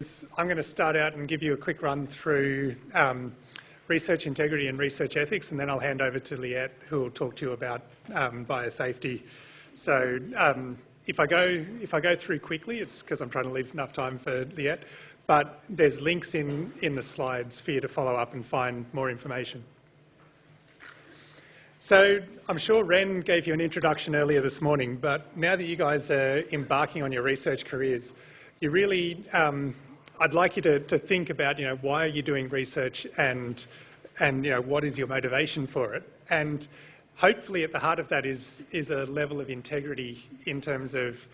I'm going to start out and give you a quick run through research integrity and research ethics, and then I'll hand over to Liette, who will talk to you about biosafety. So if I go through quickly, it's because I'm trying to leave enough time for Liette, but there's links in the slides for you to follow up and find more information. So I'm sure Ren gave you an introduction earlier this morning, but now that you guys are embarking on your research careers, you really, I'd like you to think about, why are you doing research and what is your motivation for it? And hopefully at the heart of that is a level of integrity in terms of,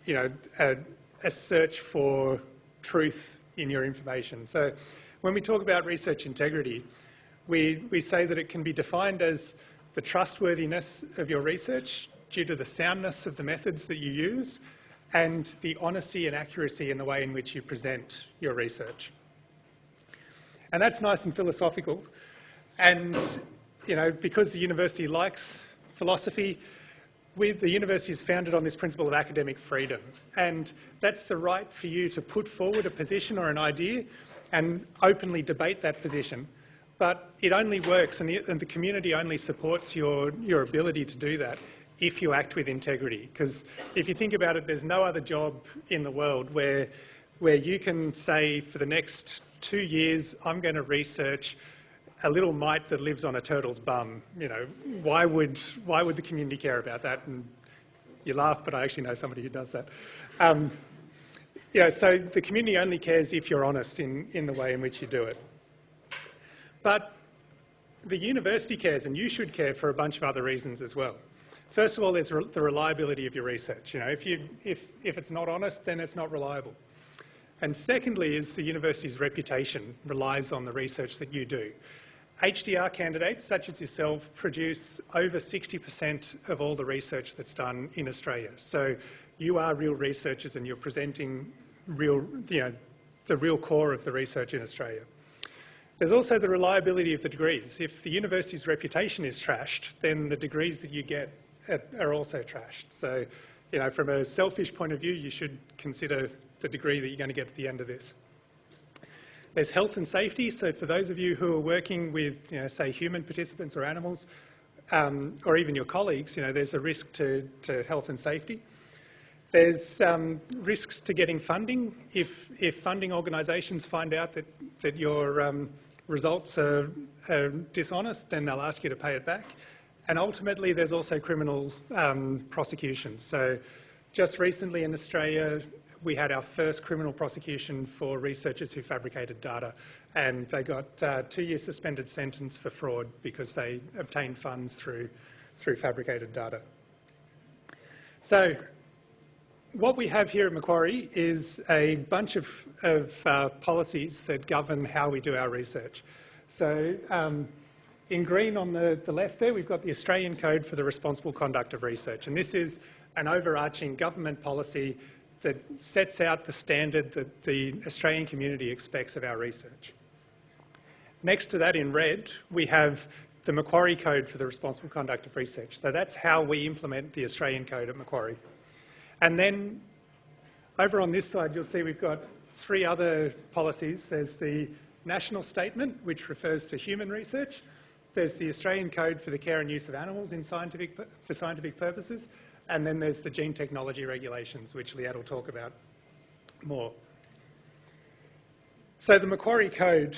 a search for truth in your information. So when we talk about research integrity, we say that it can be defined as the trustworthiness of your research due to the soundness of the methods that you use and the honesty and accuracy in the way in which you present your research. And that's nice and philosophical. And, because the university likes philosophy, the university is founded on this principle of academic freedom. And that's the right for you to put forward a position or an idea and openly debate that position. But it only works, and the community only supports your ability to do that if you act with integrity. Because if you think about it, there's no other job in the world where you can say for the next 2 years, I'm going to research a little mite that lives on a turtle's bum. Why would the community care about that? And you laugh, but I actually know somebody who does that. So the community only cares if you're honest in the way in which you do it. But the university cares, and you should care for a bunch of other reasons as well. First of all, there's the reliability of your research. If it's not honest, then it's not reliable. And secondly is the university's reputation relies on the research that you do. HDR candidates, such as yourself, produce over 60% of all the research that's done in Australia. So you are real researchers and you're presenting the real core of the research in Australia. There's also the reliability of the degrees. If the university's reputation is trashed, then the degrees that you get are also trashed. So, from a selfish point of view, you should consider the degree that you're going to get at the end of this. There's health and safety. So for those of you who are working with, say, human participants or animals, or even your colleagues, there's a risk to health and safety. There's risks to getting funding. If funding organisations find out that your results are dishonest, then they'll ask you to pay it back. And ultimately, there's also criminal prosecution. So just recently in Australia, we had our first criminal prosecution for researchers who fabricated data, and they got a 2-year suspended sentence for fraud because they obtained funds through fabricated data. So what we have here at Macquarie is a bunch of policies that govern how we do our research. So in green on the left there, we've got the Australian Code for the Responsible Conduct of Research. And this is an overarching government policy that sets out the standard that the Australian community expects of our research. Next to that in red, we have the Macquarie Code for the Responsible Conduct of Research. So that's how we implement the Australian Code at Macquarie. And then over on this side, you'll see we've got 3 other policies. There's the National Statement, which refers to human research. There's the Australian Code for the Care and Use of Animals for scientific purposes. And then there's the Gene Technology Regulations, which Liette will talk about more. So the Macquarie Code,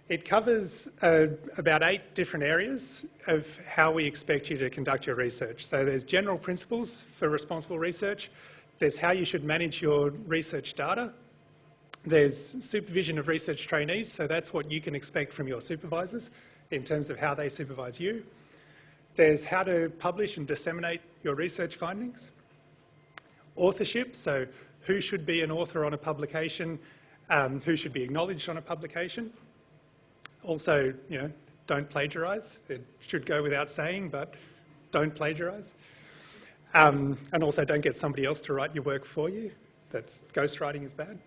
it covers about 8 different areas of how we expect you to conduct your research. So there's general principles for responsible research. There's how you should manage your research data. There's supervision of research trainees. So that's what you can expect from your supervisors in terms of how they supervise you. There's how to publish and disseminate your research findings. Authorship, so who should be an author on a publication, who should be acknowledged on a publication. Also, don't plagiarise. It should go without saying, but don't plagiarise. And also don't get somebody else to write your work for you. Ghostwriting is bad.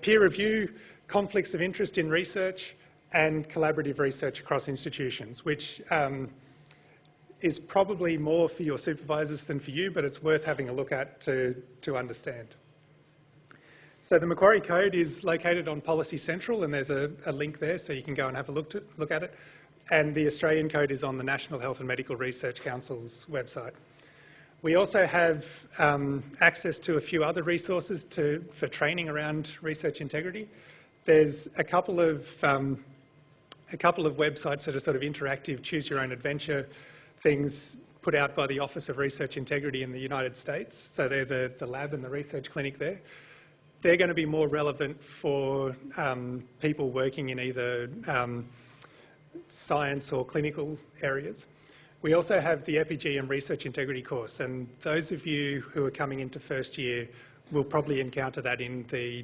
Peer review, conflicts of interest in research, and collaborative research across institutions, which is probably more for your supervisors than for you, but it's worth having a look at to understand. So the Macquarie Code is located on Policy Central, and there's a link there so you can go and have a look at it. And the Australian Code is on the National Health and Medical Research Council's website. We also have access to a few other resources for training around research integrity. There's a couple of websites that are sort of interactive, choose-your-own-adventure things put out by the Office of Research Integrity in the United States. So they're the lab and the research clinic there. They're going to be more relevant for people working in either science or clinical areas. We also have the EpiG and Research Integrity course, and those of you who are coming into first year will probably encounter that in the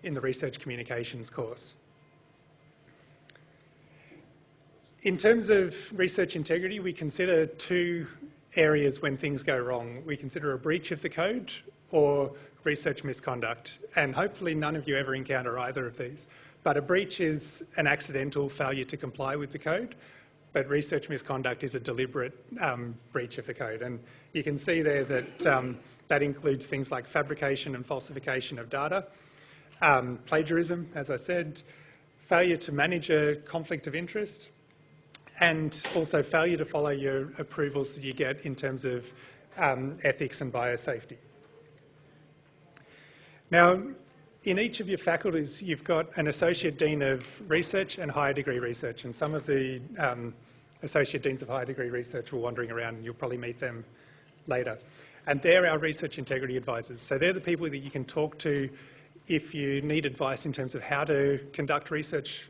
Research Communications course. In terms of research integrity, we consider two areas when things go wrong. We consider a breach of the code or research misconduct, and hopefully none of you ever encounter either of these. But a breach is an accidental failure to comply with the code, but research misconduct is a deliberate breach of the code. And you can see there that that includes things like fabrication and falsification of data, plagiarism, as I said, failure to manage a conflict of interest, and also failure to follow your approvals that you get in terms of ethics and biosafety. Now, in each of your faculties, you've got an Associate Dean of Research and Higher Degree Research, and some of the Associate Deans of Higher Degree Research were wandering around, and you'll probably meet them later. And they're our research integrity advisors. So they're the people that you can talk to if you need advice in terms of how to conduct research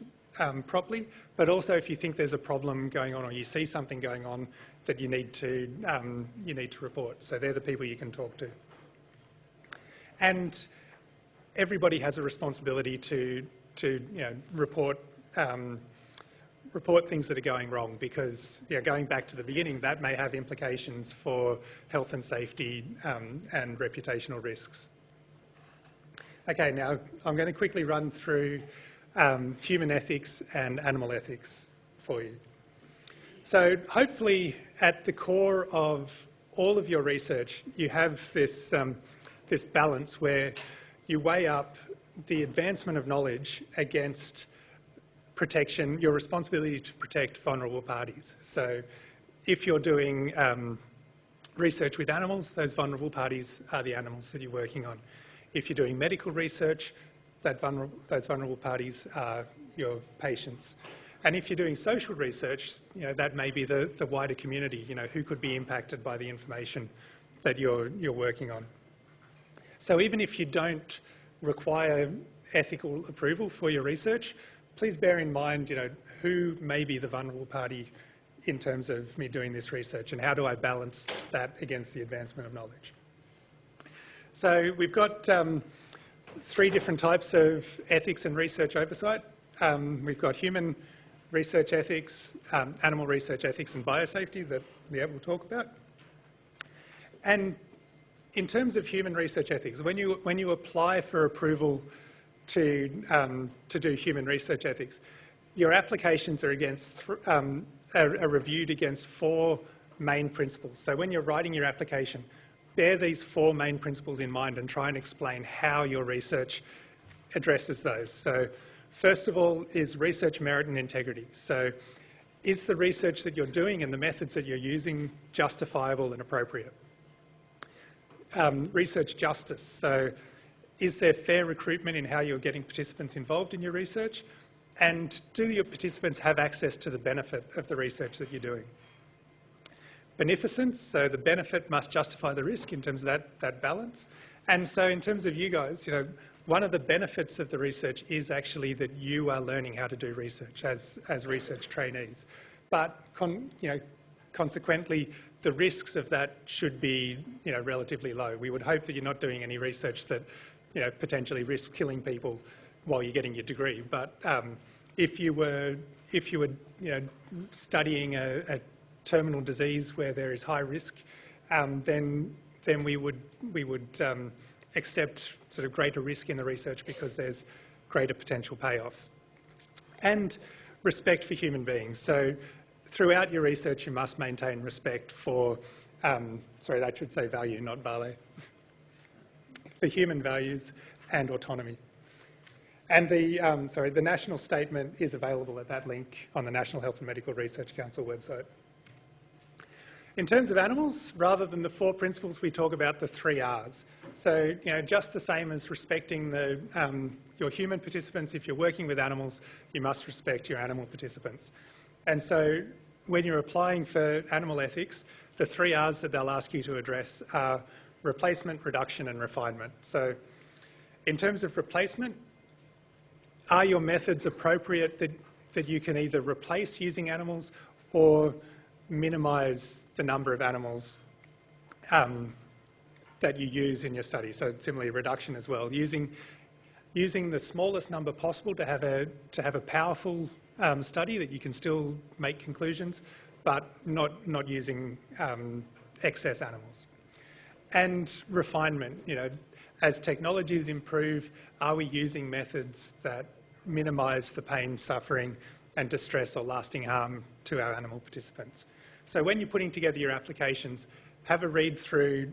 properly, but also if you think there's a problem going on or you see something going on that you need to report. So they're the people you can talk to. And everybody has a responsibility to report things that are going wrong, because going back to the beginning, that may have implications for health and safety and reputational risks. Okay, now I'm going to quickly run through human ethics and animal ethics for you. So hopefully at the core of all of your research, you have this balance where you weigh up the advancement of knowledge against protection, your responsibility to protect vulnerable parties. So if you're doing research with animals, those vulnerable parties are the animals that you're working on. If you're doing medical research, those vulnerable parties are your patients. And if you're doing social research, that may be the wider community, who could be impacted by the information that you're working on. So even if you don't require ethical approval for your research, please bear in mind, who may be the vulnerable party in terms of me doing this research, and how do I balance that against the advancement of knowledge. So we've got 3 different types of ethics and research oversight. We've got human research ethics, animal research ethics, and biosafety that we'll talk about. And in terms of human research ethics, when you apply for approval to do human research ethics, your applications are are reviewed against 4 main principles. So when you're writing your application, bear these 4 main principles in mind and try and explain how your research addresses those. So first of all is research merit and integrity. So is the research that you're doing and the methods that you're using justifiable and appropriate? Research justice. So is there fair recruitment in how you're getting participants involved in your research? And do your participants have access to the benefit of the research that you're doing? Beneficence, so the benefit must justify the risk in terms of that balance. And so in terms of you guys, one of the benefits of the research is actually that you are learning how to do research as research trainees. But consequently, the risks of that should be relatively low. We would hope that you're not doing any research that potentially risks killing people while you're getting your degree. But if you were studying a terminal disease where there is high risk, then we would accept sort of greater risk in the research because there's greater potential payoff. And respect for human beings. So throughout your research, you must maintain respect for, sorry, that should say value, not ballet, for human values and autonomy. And the national statement is available at that link on the National Health and Medical Research Council website. In terms of animals, rather than the 4 principles, we talk about the 3 Rs. So, just the same as respecting your human participants, if you're working with animals, you must respect your animal participants. And so, when you're applying for animal ethics, the 3 Rs that they'll ask you to address are replacement, reduction, and refinement. So, in terms of replacement, are your methods appropriate that you can either replace using animals or minimise the number of animals that you use in your study? So similarly, reduction as well. Using the smallest number possible to have a powerful study that you can still make conclusions, but not using excess animals. And refinement. As technologies improve, are we using methods that minimise the pain, suffering, and distress or lasting harm to our animal participants? So when you're putting together your applications, have a read through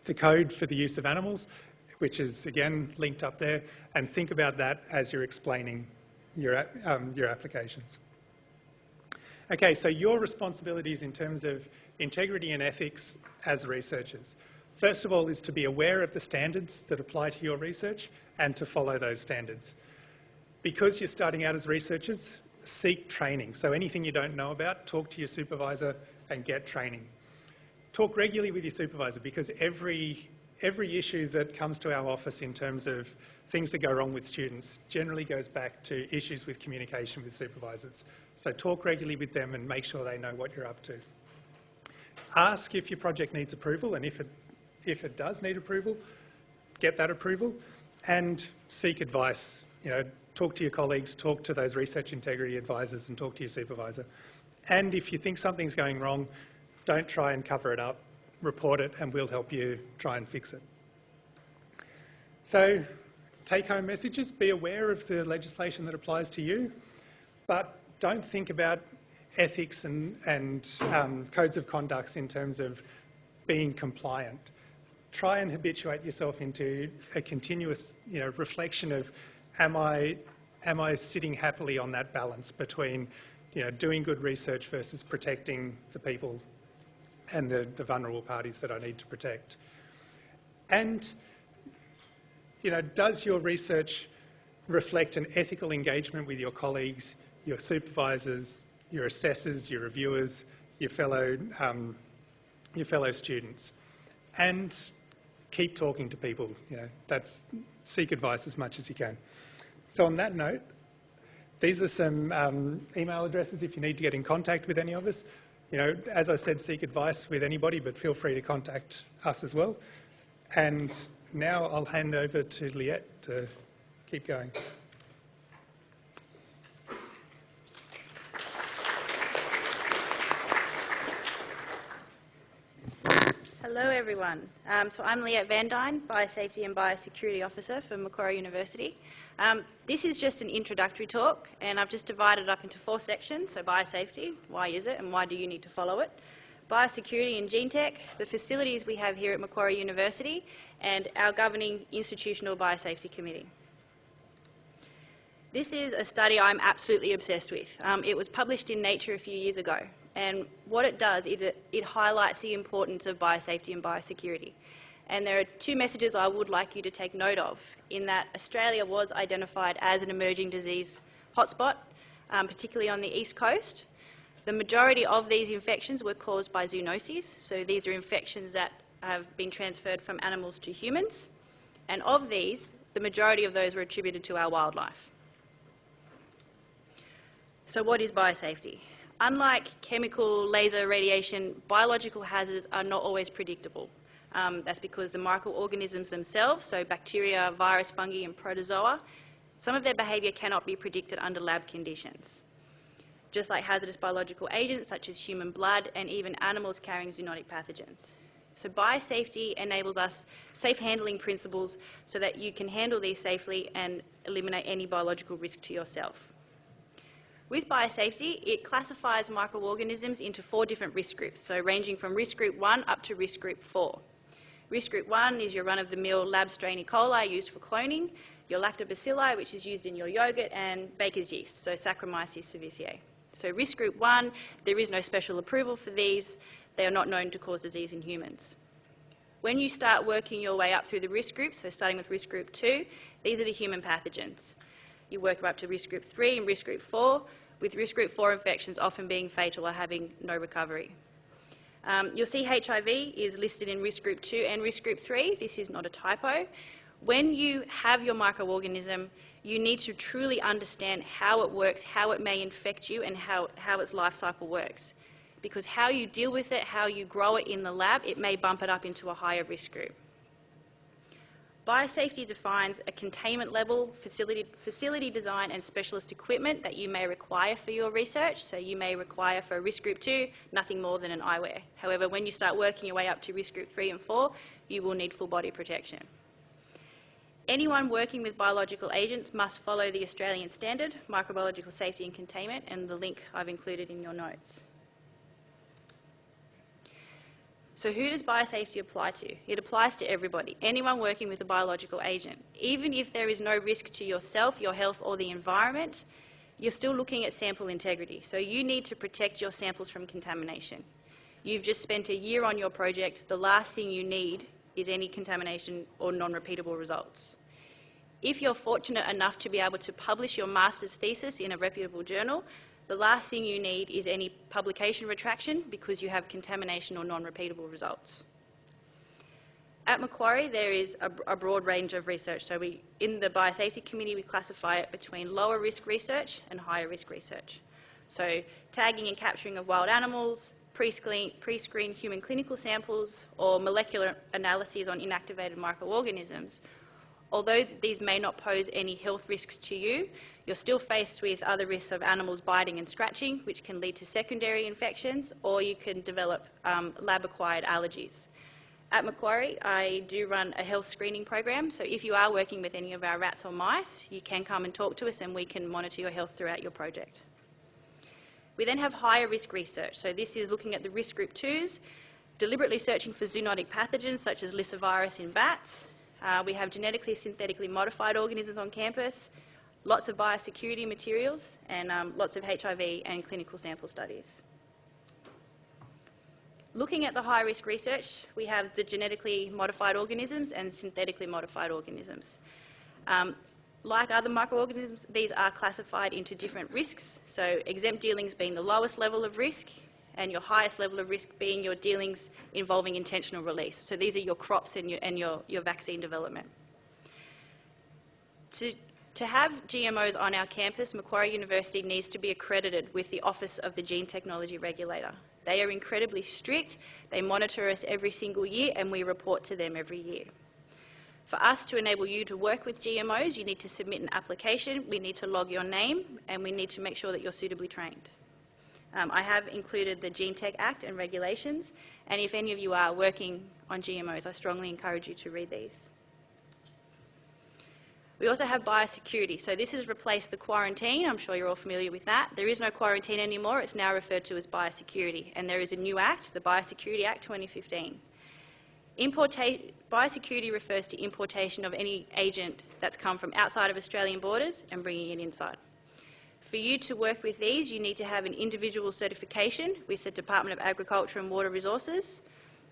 the code for the use of animals, which is, again, linked up there, and think about that as you're explaining your applications. Okay, so your responsibilities in terms of integrity and ethics as researchers. First of all is to be aware of the standards that apply to your research and to follow those standards. Because you're starting out as researchers, seek training. So anything you don't know about, talk to your supervisor and get training. Talk regularly with your supervisor, because every issue that comes to our office in terms of things that go wrong with students generally goes back to issues with communication with supervisors. So talk regularly with them and make sure they know what you're up to. Ask if your project needs approval, and if it does need approval, get that approval, and seek advice. Talk to your colleagues, talk to those research integrity advisors, and talk to your supervisor. And if you think something's going wrong, don't try and cover it up, report it, and we'll help you try and fix it. So, take-home messages: be aware of the legislation that applies to you, but don't think about ethics and codes of conduct in terms of being compliant. Try and habituate yourself into a continuous, reflection of, am I sitting happily on that balance between, doing good research versus protecting the people and the vulnerable parties that I need to protect? And, does your research reflect an ethical engagement with your colleagues, your supervisors, your assessors, your reviewers, your fellow students? And keep talking to people. Seek advice as much as you can. So on that note, these are some email addresses if you need to get in contact with any of us. As I said, seek advice with anybody, but feel free to contact us as well. And now I'll hand over to Liette to keep going. Hello everyone. So I'm Liette Van Dyne, Biosafety and Biosecurity Officer for Macquarie University. This is just an introductory talk, and I've just divided it up into 4 sections. So biosafety, why is it and why do you need to follow it? Biosecurity and gene tech, the facilities we have here at Macquarie University, and our governing institutional biosafety committee. This is a study I'm absolutely obsessed with. It was published in Nature a few years ago. And what it does is it highlights the importance of biosafety and biosecurity. And there are 2 messages I would like you to take note of, in that Australia was identified as an emerging disease hotspot, particularly on the East Coast. The majority of these infections were caused by zoonoses, so these are infections that have been transferred from animals to humans. And of these, the majority of those were attributed to our wildlife. So what is biosafety? Unlike chemical, laser, radiation, biological hazards are not always predictable. That's because the microorganisms themselves, so bacteria, virus, fungi and protozoa, some of their behaviour cannot be predicted under lab conditions. Just like hazardous biological agents such as human blood and even animals carrying zoonotic pathogens. So biosafety enables us safe handling principles so that you can handle these safely and eliminate any biological risk to yourself. With biosafety, it classifies microorganisms into 4 different risk groups, so ranging from risk group 1 up to risk group 4. Risk group 1 is your run-of-the-mill lab strain E. coli used for cloning, your lactobacilli, which is used in your yogurt, and baker's yeast, so Saccharomyces cerevisiae. So risk group 1, there is no special approval for these. They are not known to cause disease in humans. When you start working your way up through the risk groups, so starting with risk group 2, these are the human pathogens. You work up to risk group 3 and risk group 4, with risk group 4 infections often being fatal or having no recovery. You'll see HIV is listed in risk group 2 and risk group 3. This is not a typo. When you have your microorganism, you need to truly understand how it works, how it may infect you, and how its life cycle works. Because how you deal with it, how you grow it in the lab, it may bump it up into a higher risk group. Biosafety defines a containment level, facility design and specialist equipment that you may require for your research. So you may require for risk group 2, nothing more than an eyewear. However, when you start working your way up to risk group 3 and 4, you will need full body protection. Anyone working with biological agents must follow the Australian standard, Microbiological Safety and Containment, and the link I've included in your notes. So who does biosafety apply to? It applies to everybody, anyone working with a biological agent. Even if there is no risk to yourself, your health or the environment, you're still looking at sample integrity. So you need to protect your samples from contamination. You've just spent a year on your project. The last thing you need is any contamination or non-repeatable results. If you're fortunate enough to be able to publish your master's thesis in a reputable journal, the last thing you need is any publication retraction because you have contamination or non-repeatable results. At Macquarie, there is a broad range of research. So in the Biosafety Committee, we classify it between lower risk research and higher risk research. So tagging and capturing of wild animals, pre-screen human clinical samples, or molecular analyses on inactivated microorganisms. Although these may not pose any health risks to you, you're still faced with other risks of animals biting and scratching, which can lead to secondary infections, or you can develop lab-acquired allergies. At Macquarie, I do run a health screening program, so if you are working with any of our rats or mice, you can come and talk to us and we can monitor your health throughout your project. We then have higher risk research, so this is looking at the risk group 2s, deliberately searching for zoonotic pathogens such as lysovirus in bats. We have genetically synthetically modified organisms on campus, lots of biosecurity materials, and lots of HIV and clinical sample studies. Looking at the high-risk research, we have the genetically modified organisms and synthetically modified organisms. Like other microorganisms, these are classified into different risks, so exempt dealings being the lowest level of risk, and your highest level of risk being your dealings involving intentional release. So these are your crops and your vaccine development. To have GMOs on our campus, Macquarie University needs to be accredited with the Office of the Gene Technology Regulator. They are incredibly strict, they monitor us every single year, and we report to them every year. For us to enable you to work with GMOs, you need to submit an application, we need to log your name, and we need to make sure that you're suitably trained. I have included the Gene Tech Act and regulations, and if any of you are working on GMOs, I strongly encourage you to read these. We also have biosecurity. So this has replaced the quarantine. I'm sure you're all familiar with that. There is no quarantine anymore. It's now referred to as biosecurity, and there is a new act, the Biosecurity Act 2015. Biosecurity refers to importation of any agent that's come from outside of Australian borders and bringing it inside. For you to work with these, you need to have an individual certification with the Department of Agriculture and Water Resources.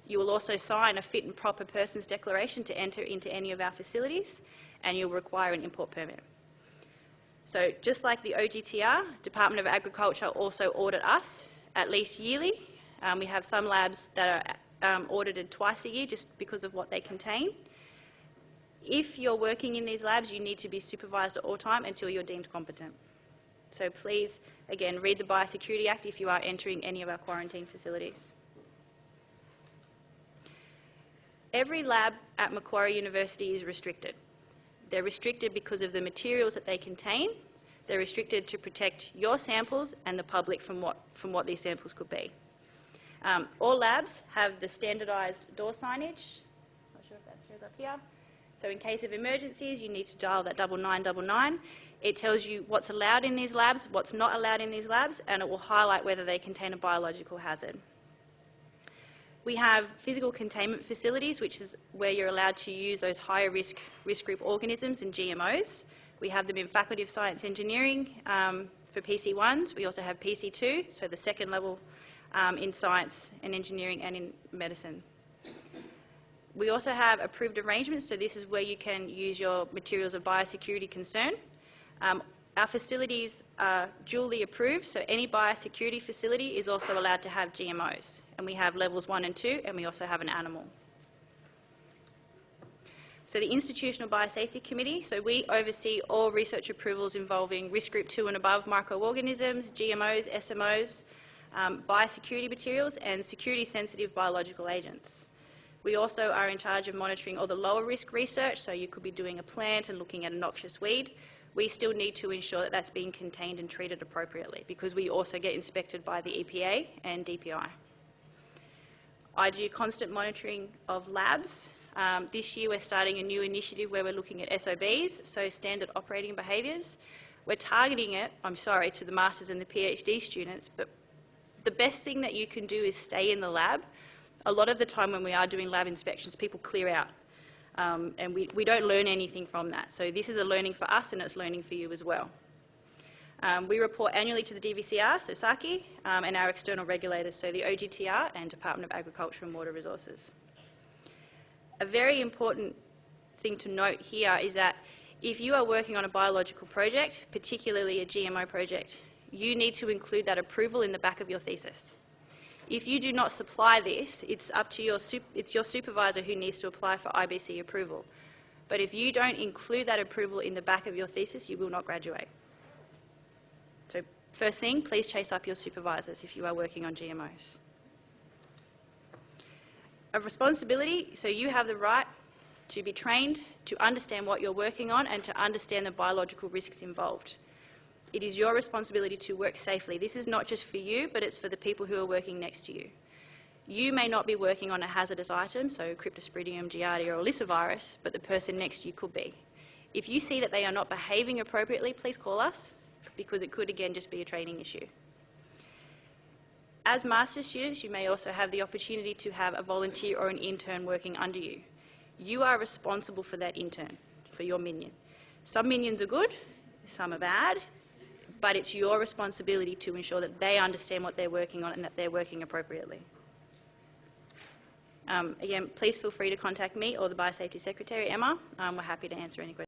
You will also sign a fit and proper persons declaration to enter into any of our facilities, and you'll require an import permit. So just like the OGTR, Department of Agriculture also audit us at least yearly. We have some labs that are audited twice a year just because of what they contain. If you're working in these labs, you need to be supervised at all time until you're deemed competent. So please, again, read the Biosecurity Act if you are entering any of our quarantine facilities. Every lab at Macquarie University is restricted. They're restricted because of the materials that they contain. They're restricted to protect your samples and the public from what these samples could be. All labs have the standardised door signage. Not sure if that shows up here. So in case of emergencies, you need to dial that 9999. It tells you what's allowed in these labs, what's not allowed in these labs, and it will highlight whether they contain a biological hazard. We have physical containment facilities, which is where you're allowed to use those higher risk group organisms and GMOs. We have them in Faculty of Science Engineering for PC1s. We also have PC2, so the second level in science and engineering and in medicine. We also have approved arrangements, so this is where you can use your materials of biosecurity concern. Our facilities are dually approved, so any biosecurity facility is also allowed to have GMOs. And we have levels 1 and 2, and we also have an animal. So the Institutional Biosafety Committee, so we oversee all research approvals involving risk group 2 and above microorganisms, GMOs, SMOs, biosecurity materials, and security-sensitive biological agents. We also are in charge of monitoring all the lower risk research, so you could be doing a plant and looking at a noxious weed. We still need to ensure that that's being contained and treated appropriately because we also get inspected by the EPA and DPI. I do constant monitoring of labs. This year we're starting a new initiative where we're looking at SOBs, so standard operating behaviours. We're targeting it, I'm sorry, to the Masters and the PhD students, but the best thing that you can do is stay in the lab. A lot of the time when we are doing lab inspections, people clear out. And we don't learn anything from that. So this is a learning for us and it's learning for you as well. We report annually to the DVCR, so SACI, and our external regulators, so the OGTR and Department of Agriculture and Water Resources. A very important thing to note here is that if you are working on a biological project, particularly a GMO project, you need to include that approval in the back of your thesis. If you do not supply this, it's up to your supervisor who needs to apply for IBC approval. But if you don't include that approval in the back of your thesis, you will not graduate. So first thing, please chase up your supervisors if you are working on GMOs. A responsibility, so you have the right to be trained, to understand what you're working on and to understand the biological risks involved. It is your responsibility to work safely. This is not just for you, but it's for the people who are working next to you. You may not be working on a hazardous item, so Cryptosporidium, Giardia or lyssavirus, but the person next to you could be. If you see that they are not behaving appropriately, please call us, because it could again just be a training issue. As master's students, you may also have the opportunity to have a volunteer or an intern working under you. You are responsible for that intern, for your minion. Some minions are good, some are bad, but it's your responsibility to ensure that they understand what they're working on and that they're working appropriately. Again, please feel free to contact me or the Biosafety Secretary, Emma. We're happy to answer any questions.